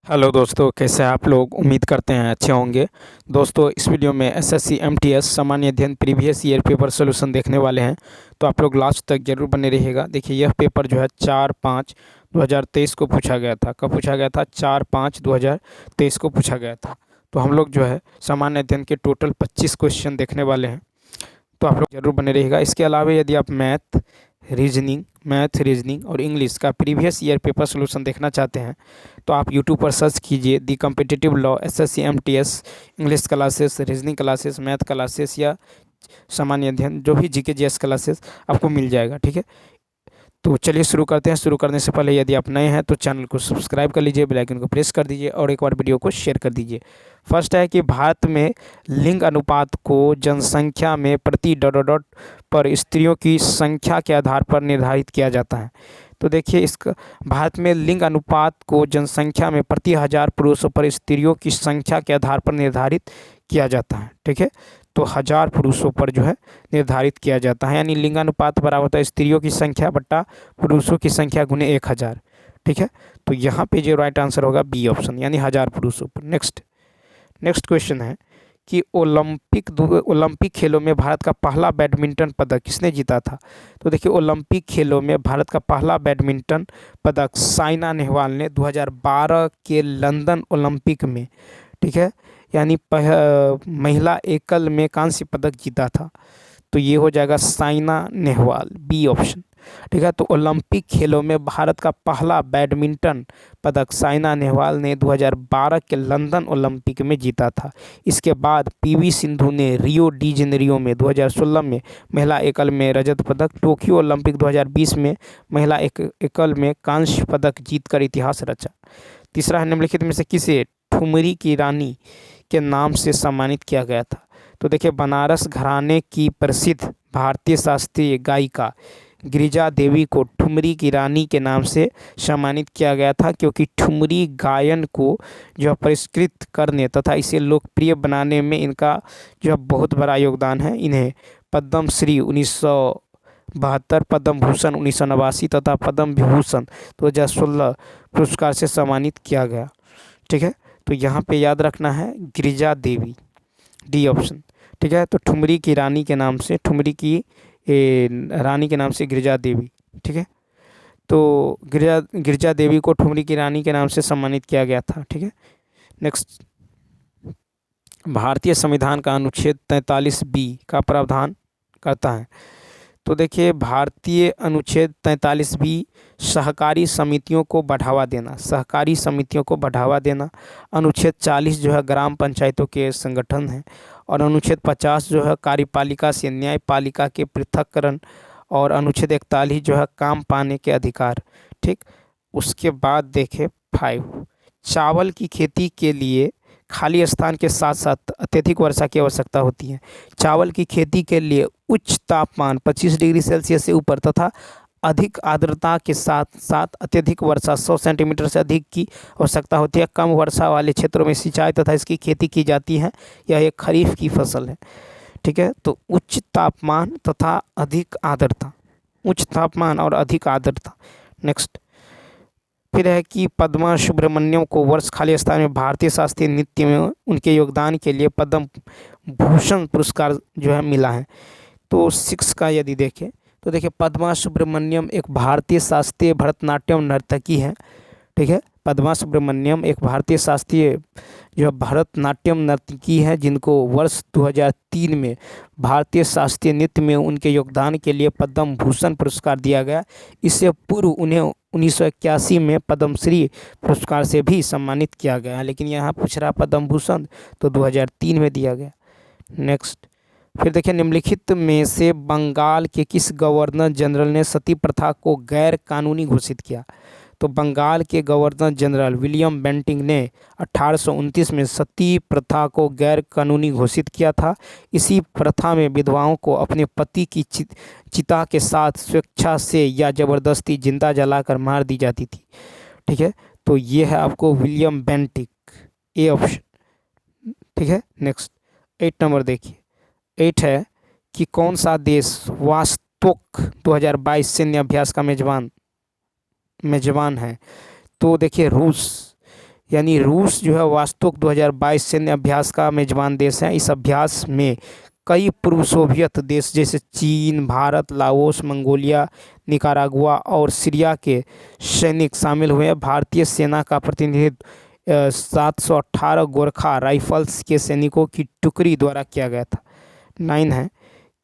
Hello दोस्तों, कैसे हैं आप लोग। उम्मीद करते हैं अच्छे होंगे। दोस्तों, इस वीडियो में एसएससी एमटीएस सामान्य अध्ययन प्रीवियस ईयर पेपर सोल्यूशन देखने वाले हैं, तो आप लोग लास्ट तक जरूर बने रहिएगा। देखिए, यह पेपर जो है 4/5/2023 को पूछा गया था। कब पूछा गया था? 4/5/2023 को पूछा गया था। तो हम लोग जो है सामान्य अध्ययन के टोटल 25 क्वेश्चन देखने वाले हैं, तो आप लोग जरूर बने रहिएगा। इसके अलावा यदि आप मैथ रीजनिंग और इंग्लिश का प्रीवियस ईयर पेपर सोल्यूशन देखना चाहते हैं, तो आप यूट्यूब पर सर्च कीजिए the competitive law SSC MTS English classes, reasoning classes, math classes या सामान्य अध्ययन, जो भी जीके जीएस क्लासेस आपको मिल जाएगा। ठीक है, तो चलिए शुरू करते हैं। शुरू करने से पहले यदि आप नए हैं तो चैनल को सब्सक्राइब कर लीजिए, बेल आइकन को प्रेस कर दीजिए और एक बार वीडियो को शेयर कर दीजिए। फर्स्ट है कि भारत में लिंग अनुपात को जनसंख्या में प्रति डॉट डॉट डॉट पर स्त्रियों की संख्या के आधार पर निर्धारित किया जाता है। तो देखिए, इसका भारत में लिंग अनुपात को जनसंख्या में प्रति हजार पुरुषों पर स्त्रियों की संख्या के आधार पर निर्धारित किया जाता है। ठीक है, तो हजार पुरुषों पर जो है निर्धारित किया जाता है, यानी लिंगानुपात बराबर होता है स्त्रियों की संख्या बट्टा पुरुषों की संख्या गुने 1000। ठीक है, तो यहाँ पे जो राइट आंसर होगा बी ऑप्शन, यानी हजार पुरुषों पर। नेक्स्ट क्वेश्चन है कि ओलंपिक खेलों में भारत का पहला बैडमिंटन पदक किसने जीता था? तो देखिए, ओलंपिक खेलों में भारत का पहला बैडमिंटन पदक साइना नेहवाल ने 2012 के लंदन ओलंपिक में, ठीक है, यानी महिला एकल में कांस्य पदक जीता था। तो ये हो जाएगा साइना नेहवाल, बी ऑप्शन। ठीक है, तो ओलंपिक खेलों में भारत का पहला बैडमिंटन पदक साइना नेहवाल ने 2012 के लंदन ओलंपिक में जीता था। इसके बाद पीवी सिंधु ने रियो डी जेनेरियो में 2016 में महिला एकल में रजत पदक, टोक्यो ओलंपिक 2020 में महिला एकल में कांस्य पदक जीतकर इतिहास रचा। तीसरा है, निम्नलिखित में से किसे ठुमरी की रानी के नाम से सम्मानित किया गया था? तो देखिए, बनारस घराने की प्रसिद्ध भारतीय शास्त्रीय गायिका गिरिजा देवी को ठुमरी की रानी के नाम से सम्मानित किया गया था, क्योंकि ठुमरी गायन को जो है परिष्कृत करने तथा इसे लोकप्रिय बनाने में इनका जो है बहुत बड़ा योगदान है। इन्हें पद्म श्री 1972, पद्म भूषण 1989 तथा पद्म विभूषण 2016 पुरस्कार से सम्मानित किया गया। ठीक है, तो यहाँ पे याद रखना है गिरिजा देवी, डी ऑप्शन। ठीक है, तो ठुमरी की रानी के नाम से, ठुमरी की रानी के नाम से गिरिजा देवी। ठीक है, तो गिरिजा देवी को ठुमरी की रानी के नाम से सम्मानित किया गया था। ठीक है, नेक्स्ट, भारतीय संविधान का अनुच्छेद 43B का प्रावधान करता है। तो देखिए, भारतीय अनुच्छेद 43B सहकारी समितियों को बढ़ावा देना। अनुच्छेद 40 जो है ग्राम पंचायतों के संगठन है, और अनुच्छेद 50 जो है कार्यपालिका से न्यायपालिका के पृथक्करण, और अनुच्छेद 41 जो है काम पाने के अधिकार। ठीक, उसके बाद देखें 5, चावल की खेती के लिए खाली स्थान के साथ साथ अत्यधिक वर्षा की आवश्यकता होती है। चावल की खेती के लिए उच्च तापमान 25 डिग्री सेल्सियस से ऊपर तथा अधिक आर्द्रता के साथ साथ अत्यधिक वर्षा 100 सेंटीमीटर से अधिक की आवश्यकता होती है। कम वर्षा वाले क्षेत्रों में सिंचाई तथा इसकी खेती की जाती है। यह एक खरीफ की फसल है। ठीक है, तो उच्च तापमान तथा अधिक आर्द्रता, उच्च तापमान और अधिक आर्द्रता। नेक्स्ट, फिर है कि पद्मा सुब्रमण्यम को वर्ष खाली स्थान में भारतीय शास्त्रीय नृत्य में उनके योगदान के लिए पद्म भूषण पुरस्कार जो है मिला है। तो 6 का यदि देखें तो देखिए, पद्मा सुब्रमण्यम एक भारतीय शास्त्रीय भरतनाट्यम नर्तकी है। ठीक है, पद्मा सुब्रमण्यम एक भारतीय शास्त्रीय जो भरतनाट्यम नर्तकी है, जिनको वर्ष 2003 में भारतीय शास्त्रीय नृत्य में उनके योगदान के लिए पद्म भूषण पुरस्कार दिया गया। इससे पूर्व उन्हें 1981 में पद्मश्री पुरस्कार से भी सम्मानित किया गया, लेकिन यहाँ पूछ रहा पद्म भूषण, तो 2003 में दिया गया। नेक्स्ट, फिर देखिए, निम्नलिखित में से बंगाल के किस गवर्नर जनरल ने सती प्रथा को गैर कानूनी घोषित किया? तो बंगाल के गवर्नर जनरल विलियम बेंटिंक ने 1829 में सती प्रथा को गैर कानूनी घोषित किया था। इसी प्रथा में विधवाओं को अपने पति की चिता के साथ स्वेच्छा से या ज़बरदस्ती जिंदा जलाकर मार दी जाती थी। ठीक है, तो ये है आपको विलियम बेंटिक, ए ऑप्शन। ठीक है, नेक्स्ट 8 नंबर देखिए, 8 है कि कौन सा देश वास्तोक 2022 सैन्य अभ्यास का मेजबान है? तो देखिए, रूस, यानी रूस जो है वास्तविक 2022 सैन्य अभ्यास का मेजबान देश है। इस अभ्यास में कई पूर्व सोवियत देश जैसे चीन, भारत, लाओस, मंगोलिया, निकारागुआ और सीरिया के सैनिक शामिल हुए हैं। भारतीय सेना का प्रतिनिधित्व 718 गोरखा राइफल्स के सैनिकों की टुकड़ी द्वारा किया गया था। 9 है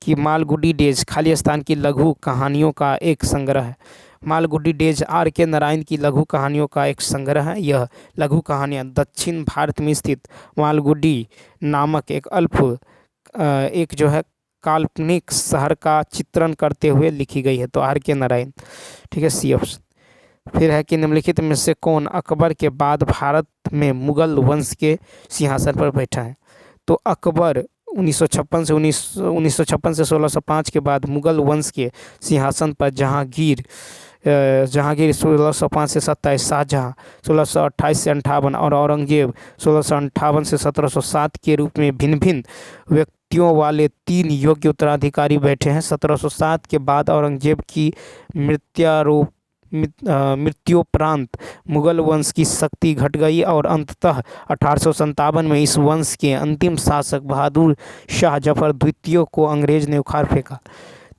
कि मालगुडी डेज खालिस्तान की लघु कहानियों का एक संग्रह है। Malgudi days R.K. नारायण की लघु कहानियों का एक संग्रह है। यह लघु कहानियाँ दक्षिण भारत में स्थित मालगुडी नामक एक जो है काल्पनिक शहर का चित्रण करते हुए लिखी गई है। तो R.K. नारायण, ठीक है, सी ऑप्शन। फिर है कि निम्नलिखित में से कौन अकबर के बाद भारत में मुगल वंश के सिंहासन पर बैठा है? तो अकबर 1956 से 1605 के बाद मुगल वंश के सिंहासन पर जहांगीर 1605 से 27, शाहजहां 1628 से 58 और औरंगजेब 1658 से 1707 के रूप में भिन्न भिन्न व्यक्तियों वाले 3 योग्य उत्तराधिकारी बैठे हैं। 1707 के बाद औरंगजेब की मृत्युपरांत मुगल वंश की शक्ति घट गई और अंततः 1857 में इस वंश के अंतिम शासक बहादुर शाह जफर द्वितीय को अंग्रेज ने उखाड़ फेंका।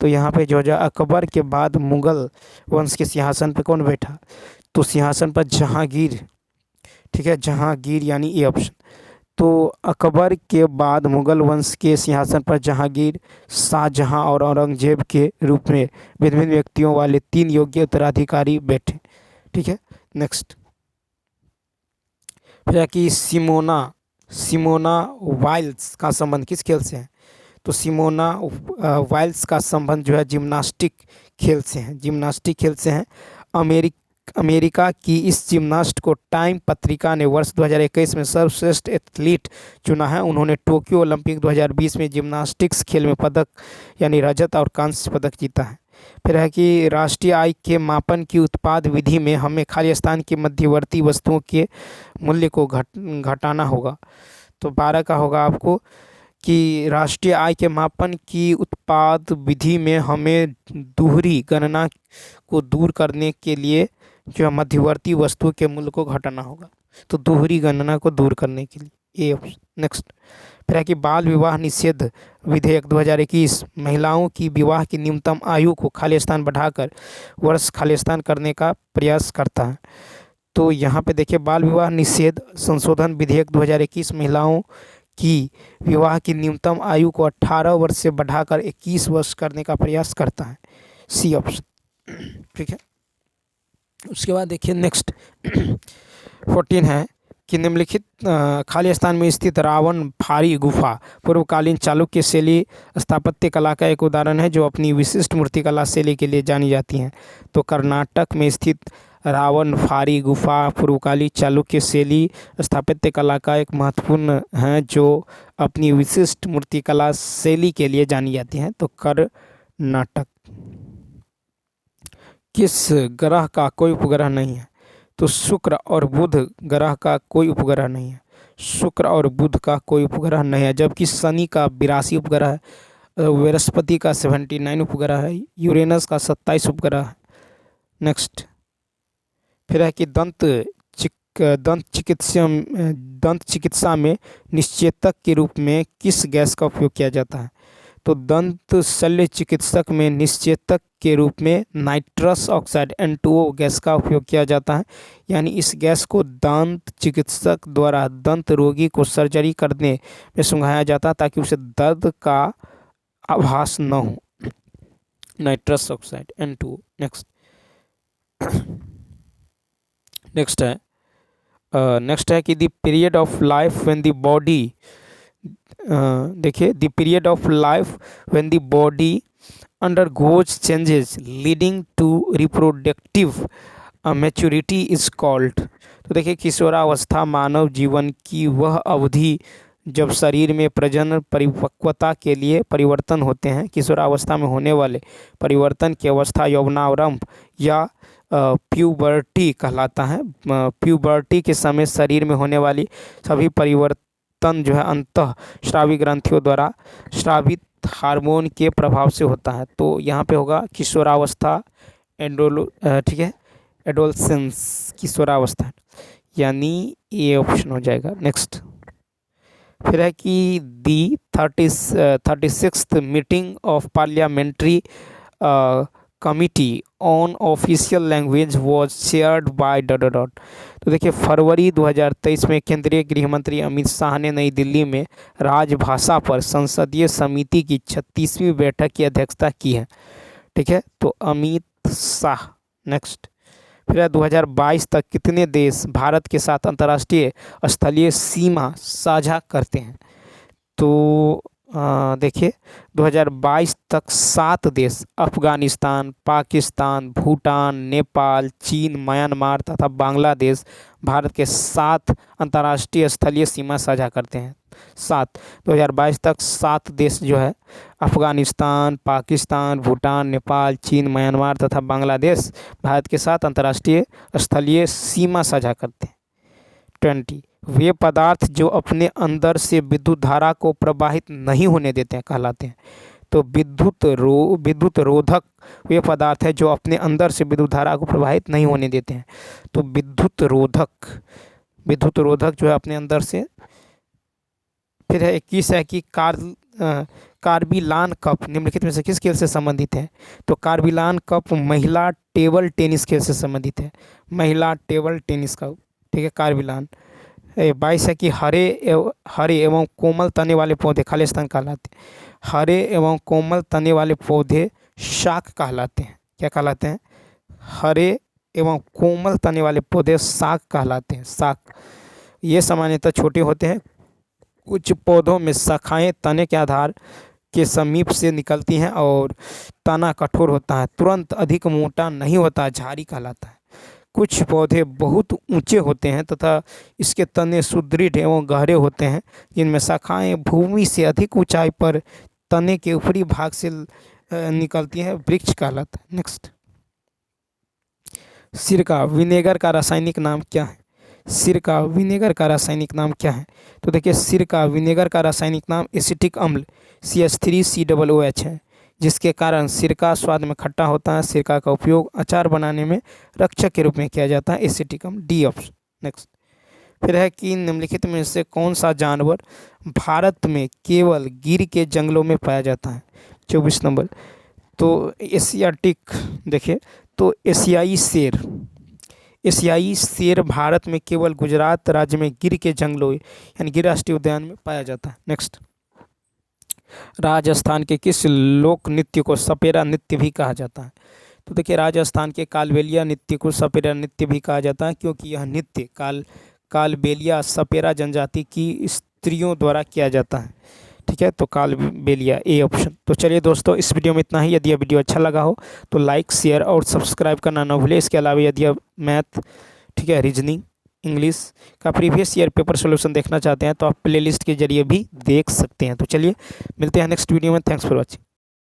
तो यहाँ पे जो है अकबर के बाद मुगल वंश के सिंहासन पर कौन बैठा? तो सिंहासन पर जहांगीर, ठीक है, जहांगीर यानी ए ऑप्शन। तो अकबर के बाद मुगल वंश के सिंहासन पर जहांगीर, शाहजहां और औरंगजेब के रूप में भिन्न भिन्न व्यक्तियों वाले 3 योग्य उत्तराधिकारी बैठे, ठीक है। नेक्स्ट फिर कि सिमोना वाइल्स का संबंध किस खेल से है? तो सिमोना वाइल्स का संबंध जो है जिम्नास्टिक खेल से है, जिम्नास्टिक खेल से है। अमेरिका की इस जिम्नास्ट को टाइम पत्रिका ने वर्ष 2021 में सर्वश्रेष्ठ एथलीट चुना है। उन्होंने टोक्यो ओलंपिक 2020 में जिम्नास्टिक्स खेल में पदक यानी रजत और कांस्य पदक जीता है। फिर है कि राष्ट्रीय आय के मापन की उत्पाद विधि में हमें खालिस्तान की मध्यवर्ती वस्तुओं के मूल्य को घटाना होगा। तो 12 का होगा आपको कि राष्ट्रीय आय के मापन की उत्पाद विधि में हमें दोहरी गणना को दूर करने के लिए जो मध्यवर्ती वस्तुओं के मूल्य को घटाना होगा। तो दोहरी गणना को दूर करने के लिए ए ऑप्शन। नेक्स्ट फिर है कि बाल विवाह निषेध विधेयक 2021 महिलाओं की विवाह की न्यूनतम आयु को खालिस्तान बढ़ाकर वर्ष खालिस्तान करने का प्रयास करता है। तो यहाँ पे देखिए बाल विवाह निषेध संशोधन विधेयक 2021 महिलाओं की विवाह की न्यूनतम आयु को 18 वर्ष से बढ़ाकर 21 वर्ष करने का प्रयास करता है, सी ऑप्शन, ठीक है। उसके बाद देखिए नेक्स्ट 14 है कि निम्नलिखित खालिस्तान में स्थित रावण फारी गुफा पूर्वकालीन चालुक्य शैली स्थापत्य कला का एक उदाहरण है जो अपनी विशिष्ट मूर्तिकला शैली के लिए जानी जाती हैं। तो कर्नाटक में स्थित रावण फारी गुफा पूर्वकालीन चालुक्य शैली स्थापत्य कला का एक महत्वपूर्ण है जो अपनी विशिष्ट मूर्तिकला शैली के लिए जानी जाती हैं। तो कर्नाटक। किस ग्रह का कोई उपग्रह नहीं है? तो शुक्र और बुध ग्रह का कोई उपग्रह नहीं है। शुक्र और बुध का कोई उपग्रह नहीं है, जबकि शनि का 82 उपग्रह है, बृहस्पति का 79 उपग्रह है, यूरेनस का 27 उपग्रह है। नेक्स्ट फिर है कि दंत चिकित्सा में निश्चेतक के रूप में किस गैस का उपयोग किया जाता है? तो दंत शल्य चिकित्सक में निश्चेतक के रूप में नाइट्रस ऑक्साइड N2O गैस का उपयोग किया जाता है। यानी इस गैस को दंत चिकित्सक द्वारा दंत रोगी को सर्जरी करने में सुंघाया जाता है ताकि उसे दर्द का आभास न हो। Nitrous oxide N2O। नेक्स्ट है कि the period of life when the body देखिए the period of life when the body undergoes changes leading to reproductive maturity is called। तो देखिए किशोरावस्था मानव जीवन की वह अवधि जब शरीर में प्रजनन परिपक्वता के लिए परिवर्तन होते हैं। किशोरावस्था में होने वाले परिवर्तन की अवस्था यौवनारंभ या प्यूबर्टी कहलाता है। प्यूबर्टी के समय शरीर में होने वाली सभी परिवर्तन जो है अंतःस्रावी ग्रंथियों द्वारा स्रावित हार्मोन के प्रभाव से होता है। तो यहाँ पे होगा किशोरावस्था ठीक है, एडोलसेंस किशोरावस्था। यानी ए ऑप्शन हो जाएगा। नेक्स्ट फिर है कि दी 36th meeting of parliamentary committee on official language was chaired by dot dot dot. तो देखिए फरवरी 2023 में केंद्रीय गृह मंत्री अमित शाह ने नई दिल्ली में राजभाषा पर संसदीय समिति की 36वीं बैठक की अध्यक्षता की है। ठीक है, तो अमित शाह। नेक्स्ट फिर है 2022 तक कितने देश भारत के साथ अंतर्राष्ट्रीय स्थलीय सीमा साझा करते हैं। तो देखिए 2022 तक 7 देश अफगानिस्तान, पाकिस्तान, भूटान, नेपाल, चीन, म्यांमार तथा बांग्लादेश भारत के 7 अंतर्राष्ट्रीय स्थलीय सीमा साझा करते हैं। 7 2022 तक 7 देश जो है अफगानिस्तान, पाकिस्तान, भूटान, नेपाल, चीन, म्यांमार तथा बांग्लादेश भारत के साथ अंतर्राष्ट्रीय स्थलीय सीमा साझा करते हैं। 20 वे पदार्थ जो अपने अंदर से विद्युत धारा को प्रवाहित नहीं होने देते हैं कहलाते हैं। तो विद्युत रोधक वे पदार्थ है जो अपने अंदर से विद्युत धारा को प्रवाहित नहीं होने देते हैं। तो विद्युत रोधक जो है अपने अंदर से। फिर है 21 है कि कार्बिलान कप निम्नलिखित में से किस खेल से संबंधित है। तो कार्बिलान कप महिला टेबल टेनिस खेल से संबंधित है। महिला टेबल टेनिस कप, ठीक है, कार्बिलान। 22 है कि हरे एवं कोमल तने वाले पौधे खालिस्तान कहलाते हैं। हरे एवं कोमल तने वाले पौधे शाक कहलाते हैं। क्या कहलाते हैं? हरे एवं कोमल तने वाले पौधे शाक कहलाते हैं। शाक ये सामान्यतः छोटे होते हैं। कुछ पौधों में शाखाएं तने के आधार के समीप से निकलती हैं और तना कठोर होता है, तुरंत अधिक मोटा नहीं होता, झाड़ी कहलाता है। कुछ पौधे बहुत ऊंचे होते हैं तथा इसके तने सुदृढ़ एवं गहरे होते हैं, जिनमें शाखाएं भूमि से अधिक ऊंचाई पर तने के ऊपरी भाग से निकलती हैं, वृक्ष कहलाता है। नेक्स्ट सिरका विनेगर का रासायनिक नाम क्या है। सिरका विनेगर का रासायनिक नाम क्या है। तो देखिए सिरका विनेगर का रासायनिक नाम एसिटिक अम्ल CH3COOH है, जिसके कारण सिरका स्वाद में खट्टा होता है। सिरका का उपयोग अचार बनाने में रक्षक के रूप में किया जाता है। एसिटिक अम्ल, डी ऑप्शन। नेक्स्ट फिर है कि निम्नलिखित में से कौन सा जानवर भारत में केवल गिर के जंगलों में पाया जाता है। 24 नंबर। तो एशियाटिक, देखिए तो एशियाई शेर भारत में केवल गुजरात राज्य में गिर के जंगलों यानी गिर राष्ट्रीय उद्यान में पाया जाता है। नेक्स्ट राजस्थान के किस लोक नृत्य को सपेरा नृत्य भी कहा जाता है। तो देखिए राजस्थान के कालबेलिया नृत्य को सपेरा नृत्य भी कहा जाता है, क्योंकि यह नृत्य कालबेलिया सपेरा जनजाति की स्त्रियों द्वारा किया जाता है। ठीक है, तो कालबेलिया, ए ऑप्शन। तो चलिए दोस्तों इस वीडियो में इतना ही। यदि यह वीडियो अच्छा लगा हो तो लाइक, शेयर और सब्सक्राइब करना ना भूलें। इसके अलावा यदि आप मैथ, ठीक है, रीजनिंग, इंग्लिश का प्रीवियस ईयर पेपर सोल्यूशन देखना चाहते हैं तो आप प्लेलिस्ट के जरिए भी देख सकते हैं। तो चलिए मिलते हैं नेक्स्ट वीडियो में। Thanks for watching.